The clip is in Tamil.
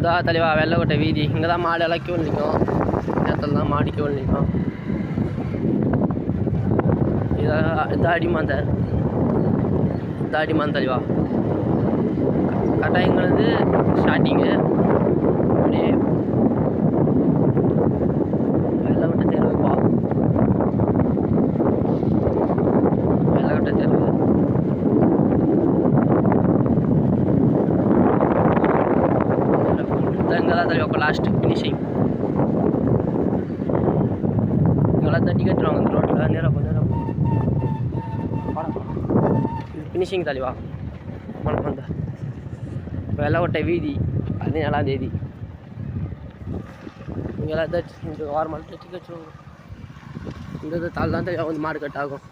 இதா தலைவா வெள்ளக்கோட்டை வீதி. இங்கே தான் மாடெல்லாம் கியூ நிற்கும். நேரத்தில் தான் மாடு கியூ நிற்கும். இதான் அடிமாந்த தலைவா. கரெக்டாக இங்கேருந்து ஸ்டார்டிங்கு அப்படியே வெள்ளக்கோட்டை தெருவுப்பா. வெள்ளக்கோட்டை தெருவு இங்கே தான் தலைவா. இப்போ லாஸ்ட்டு ஃபினிஷிங். இங்கெல்லாம் தட்டி கட்டுருவாங்க இந்த ரோட்டில். நேராக ஃபினிஷிங் தலைவா. மனம் வந்த வெள்ளக்கோட்டை வீதி 17ஆம் தேதி. இங்கெல்லாம் தச்சு இந்த வாரமாக தச்சு கச்சுருவாங்க. இந்த தாள் தான் தலைவா வந்து மாடு கட் ஆகும்.